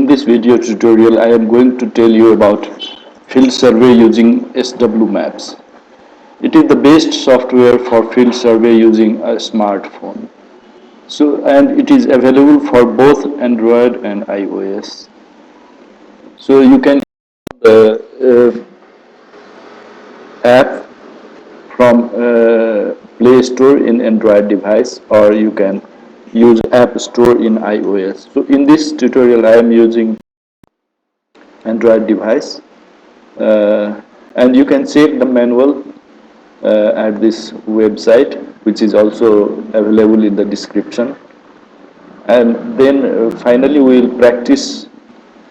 this video tutorial, I am going to tell you about field survey using SW Maps. It is the best software for field survey using a smartphone. And it is available for both Android and iOS. So you can use the app from Play Store in Android device, or you can use App Store in iOS. So in this tutorial I am using Android device, and you can check the manual at this website, which is also available in the description. And then finally we will practice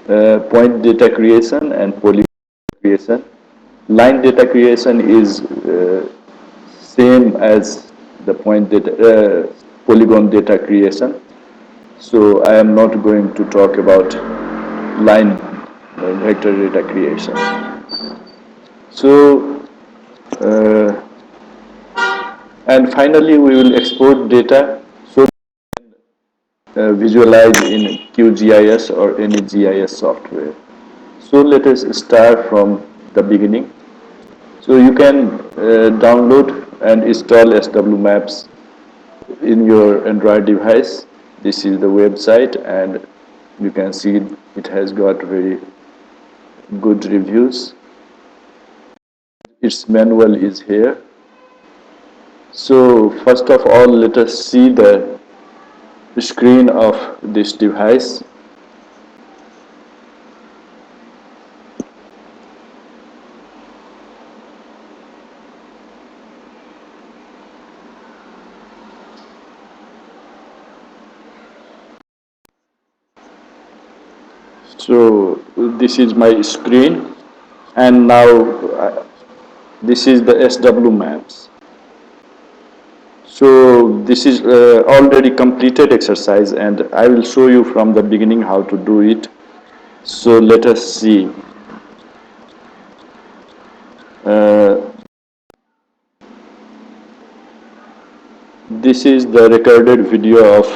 point data creation and polygon creation. Line data creation is same as the polygon data creation. So I am not going to talk about line vector data creation. So and finally we will export data so visualize in QGIS or any GIS software. So let us start from the beginning. So you can download and install SW Maps in your Android device. This is the website, and you can see it has got very good reviews. Its manual is here. So first of all, let us see the screen of this device. So this is my screen, and now this is the SW Maps. So this is already completed exercise, and I will show you from the beginning how to do it. So let us see. This is the recorded video of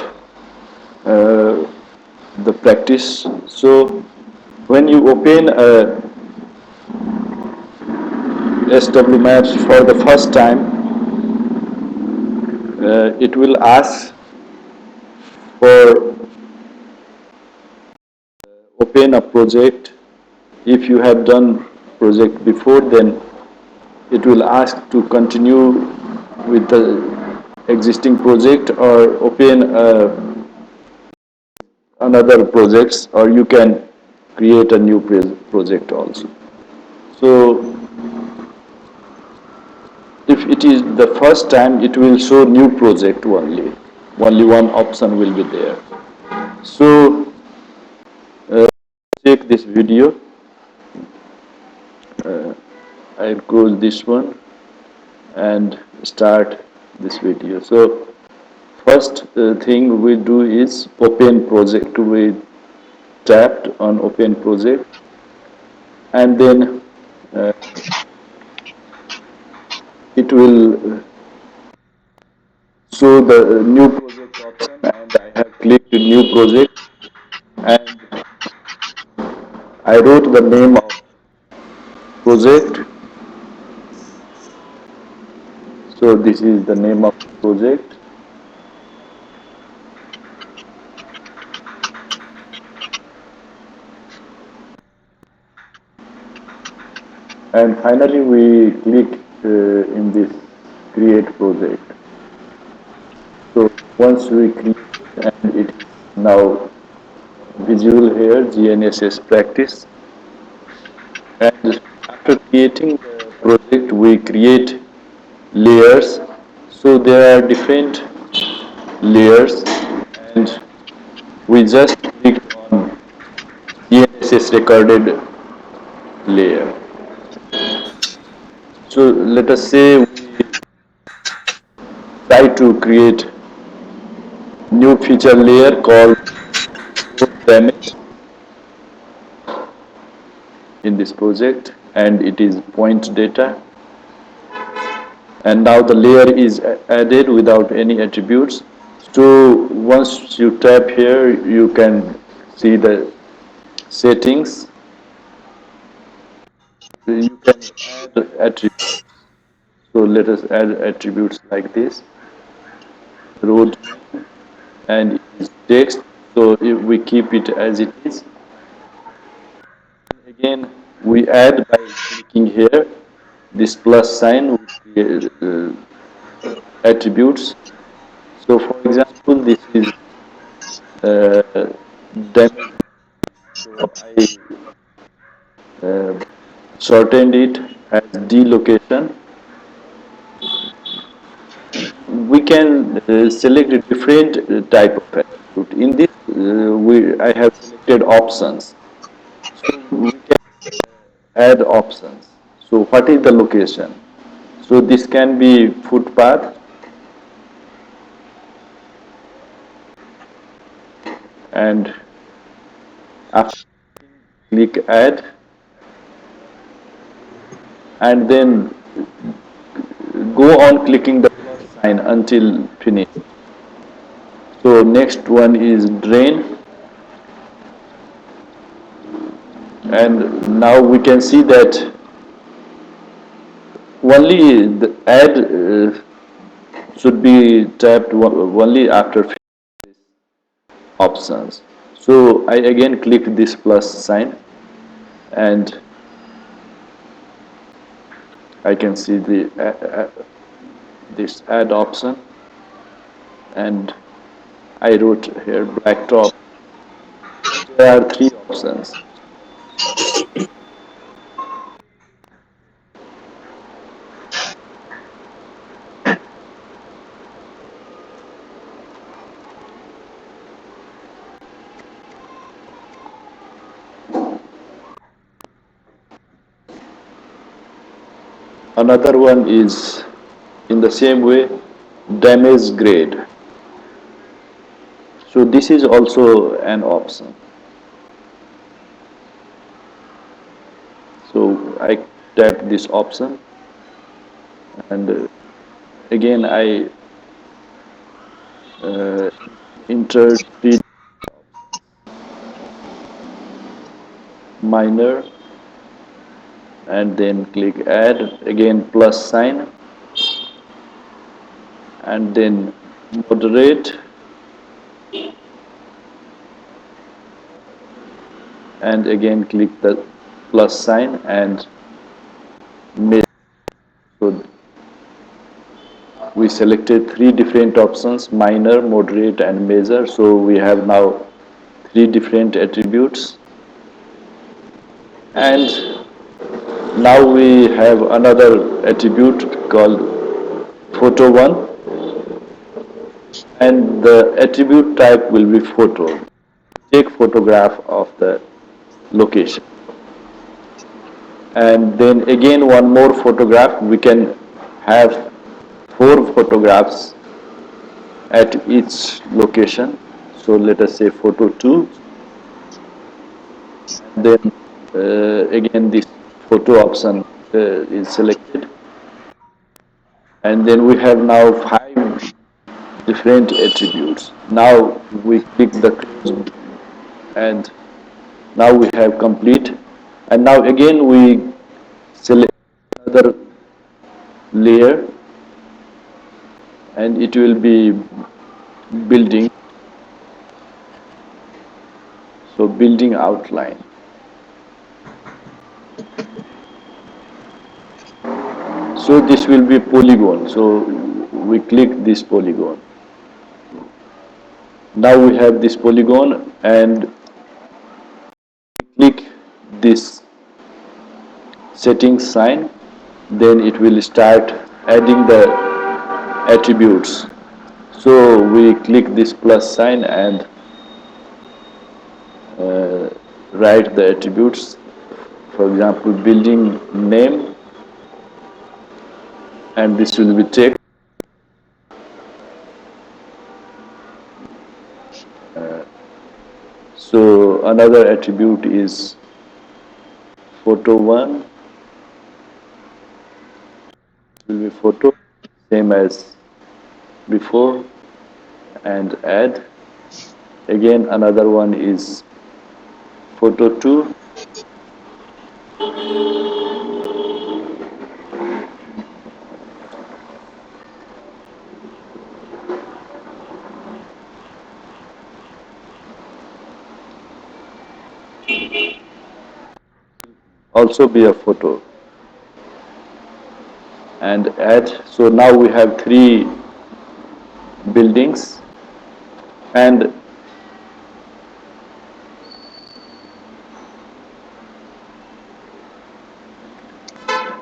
the practice. So when you open SW Maps for the first time, it will ask for open a project. If you have done project before, then it will ask to continue with the existing project or open another projects, or you can create a new project also. So if it is the first time, it will show new project only one option will be there. So check this video. I'll close this one and start this video. So first thing we do is open project. We tapped on open project, and then it will show the new project option, and I have clicked new project, and I wrote the name of project. So this is the name of project. And finally we click in this create project. So once we create, and it is now visual here, GNSS practice. And after creating the project, we create layers. So there are different layers, and we just clicked on GNSS recorded layer. So let us say we try to create new feature layer called damage in this project, and it is point data. And now the layer is added without any attributes. So once you tap here, you can see the settings, you can add attributes. So let us add attributes like this, road name, and it is text. So if we keep it as it is, again we add by clicking here this plus sign with attributes. So for example, this is damage. So I shortened it as D location. We can select a different type of attribute. In this, I have selected options. So we can add options. So what is the location? So this can be footpath, and after click add, and then go on clicking the plus sign until finish. So next one is drain, and now we can see that only the add should be tapped only after options. So I again click this plus sign, and I can see the this add option, and I wrote here black top. There are three options. Another one is in the same way, damage grade. So this is also an option. So I tap this option, and again I enter the minor, and then click add, again plus sign, and then moderate, and again click the plus sign and measure. So we selected three different options: minor, moderate, and measure. So we have now three different attributes, and now we have another attribute called photo 1, and the attribute type will be photo. Take photograph of the location, and then again one more photograph. We can have four photographs at each location. So let us say photo 2, and then again this photo option is selected, and then we have now five different attributes. Now we click the close, and now we have complete, and now again we select another layer, and it will be building. So building outline. So this will be polygon. So we click this polygon. Now we have this polygon, and click this settings sign. Then it will start adding the attributes. So we click this plus sign and write the attributes. For example, building name, and this will be text. So another attribute is photo 1 will be photo, same as before, and add. Again another one is photo 2, also be a photo, and add. So now we have three buildings, and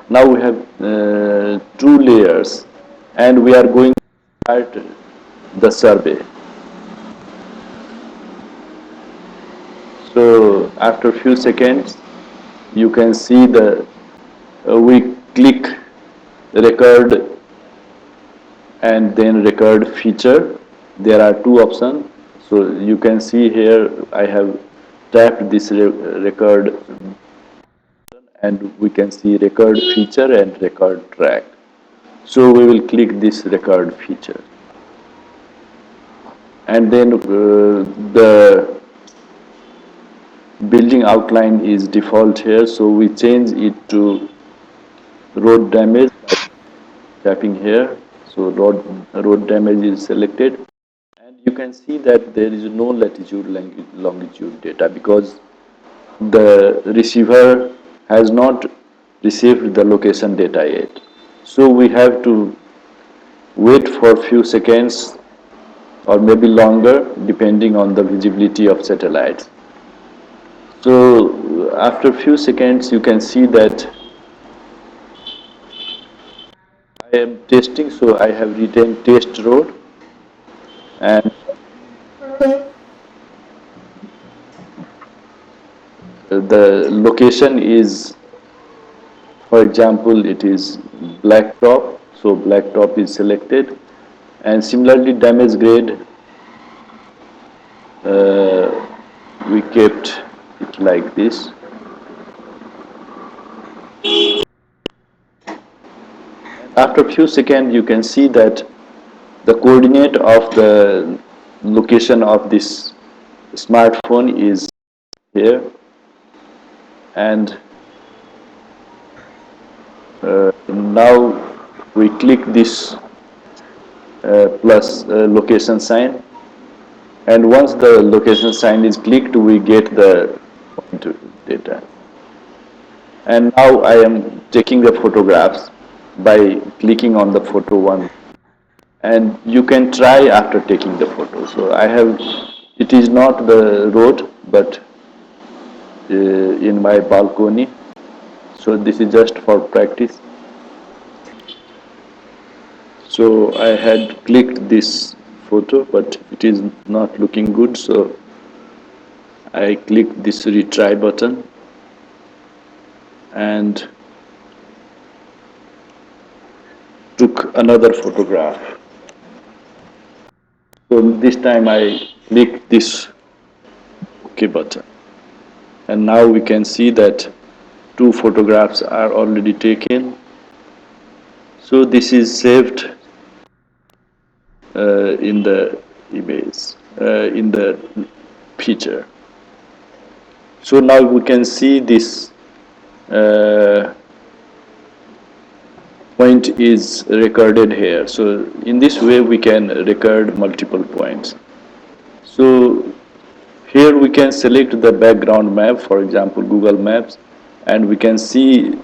now we have two layers, and we are going to start the survey. So after a few seconds, you can see the we click record and then record feature. There are two options. So you can see here I have tapped this record, and we can see record feature and record track. So we will click this record feature, and then the building outline is default here, so we change it to road damage by tapping here. So road damage is selected, and you can see that there is no latitude longitude data because the receiver has not received the location data yet. So we have to wait for a few seconds or maybe longer depending on the visibility of satellites. So after a few seconds you can see that I am testing, so I have written test road, and the location is, for example, it is blacktop, so blacktop is selected, and similarly damage grade we kept it like this. After a few seconds you can see that the coordinate of the location of this smartphone is here, and now we click this plus location sign, and once the location sign is clicked we get the point data. And now I am taking the photographs by clicking on the photo one, and you can try after taking the photo. So I have, it is not the road but in my balcony, so this is just for practice. So I had clicked this photo but it is not looking good, so I clicked this retry button and took another photograph. So this time I click this OK button, and now we can see that two photographs are already taken. So this is saved in the image, in the picture. So now we can see this point is recorded here. So in this way we can record multiple points. So here we can select the background map, for example Google Maps, and we can see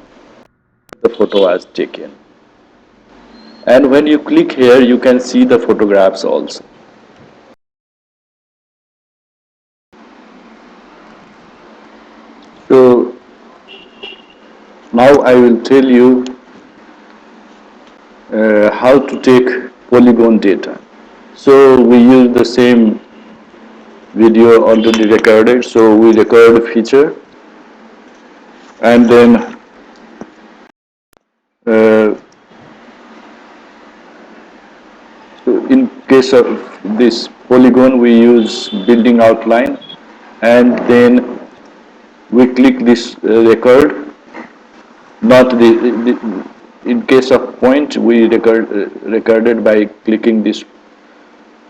the photo as taken. And when you click here you can see the photographs also. So now I will tell you how to take polygon data. So we use the same video already recorded, so we record a feature, and then so in case of this polygon we use building outline, and then we click this record, not in case of point we recorded by clicking this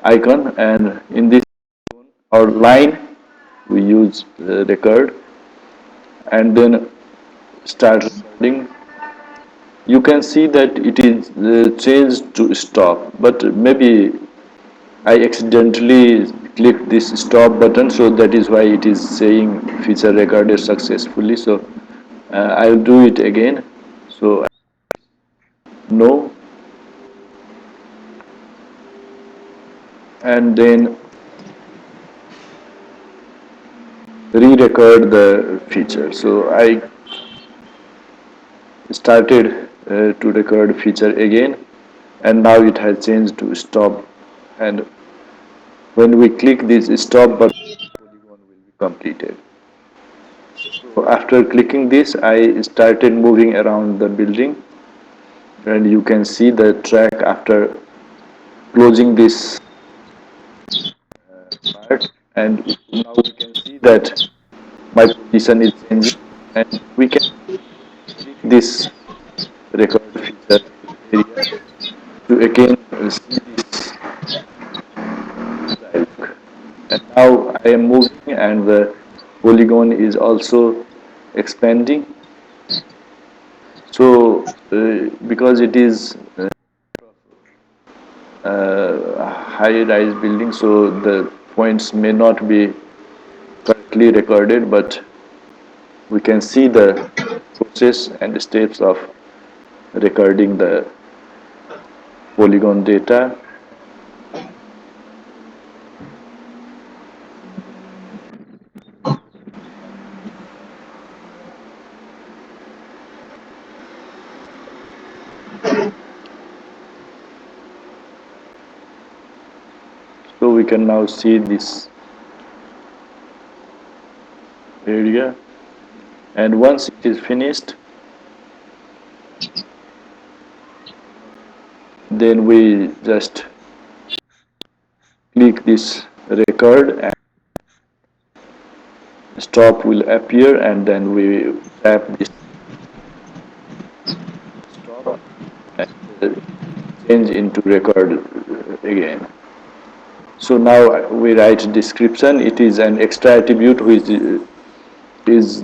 icon, and in this our line we use record and then start recording. You can see that it is changed to stop, but maybe I accidentally clicked this stop button, so that is why it is saying feature recorded successfully. So I'll do it again. So no, and then re-record the feature. So I started to record feature again, and now it has changed to stop. And when we click this stop button, polygon will be completed. So after clicking this, I started moving around the building, and you can see the track after closing this part, and now we can see that my position is changing, and we can click this record feature area to again see this dialog. And now I am moving, and the polygon is also expanding. So because it is high-rise building, so the points may not be correctly recorded, but we can see the process and steps of recording the polygon data. So we can now see this area, and once it is finished, then we just click this record and stop will appear, and then we tap this stop and change into record again. So now we write description. It is an extra attribute which is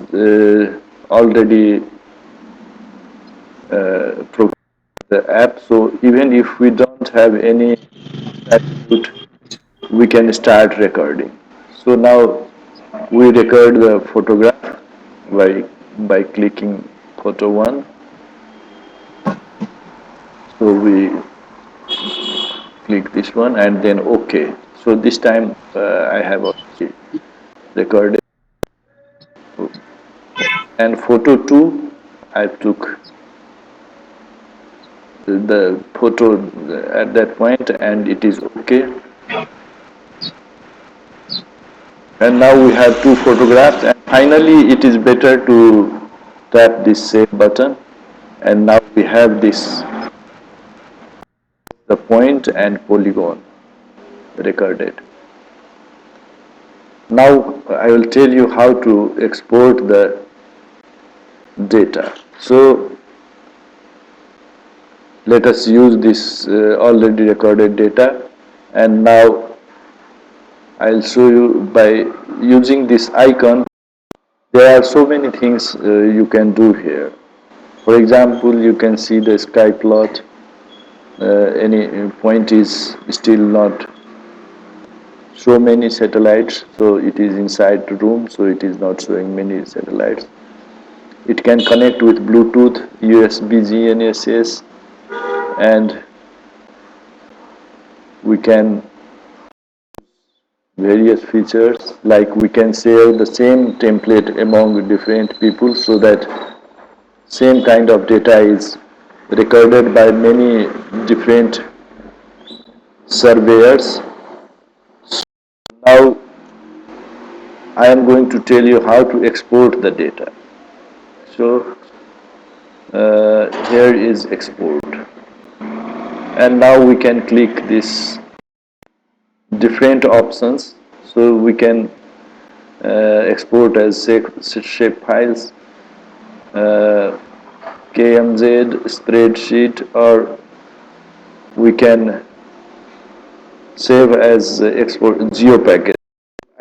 already programmed in the app. So even if we don't have any attribute, we can start recording. So now we record the photograph by clicking photo 1. So we click this one and then OK. So this time I have already recorded. And photo 2, I took the photo at that point, and it is OK. And now we have two photographs, and finally it is better to tap this save button, and now we have this, the point and polygon recorded. Now I will tell you how to export the data. So let us use this already recorded data, and now I'll show you by using this icon. There are so many things you can do here. For example, you can see the sky plot. Any point is still not show many satellites, so it is inside the room, so it is not showing many satellites. It can connect with Bluetooth, USB, GNSS, and we can various features, like we can share the same template among different people, so that same kind of data is recorded by many different surveyors. Now I am going to tell you how to export the data. So here is export, and now we can click this different options. So we can export as shape files, KMZ, spreadsheet, or we can save as export geo package.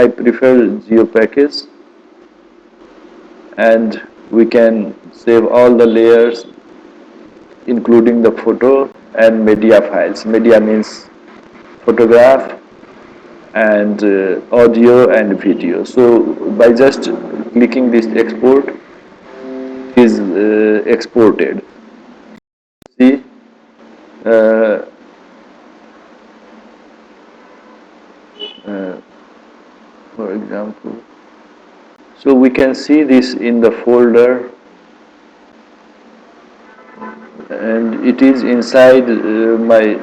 I prefer geo package, and we can save all the layers including the photo and media files. Media means photograph and audio and video. So by just clicking this export, it is exported. See, uh, for example, so we can see this in the folder, and it is inside my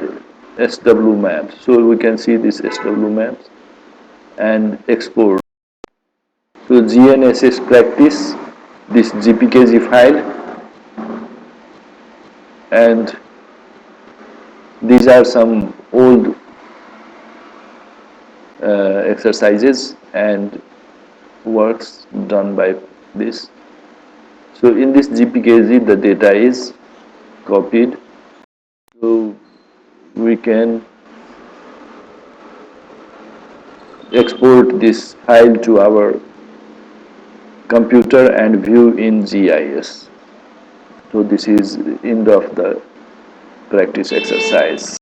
SW maps. So we can see this SW maps and export. So GNSS practice, this GPKG file, and these are some old exercises and works done by this. So in this GPKG the data is copied. So we can export this file to our computer and view in GIS. So this is end of the practice exercise.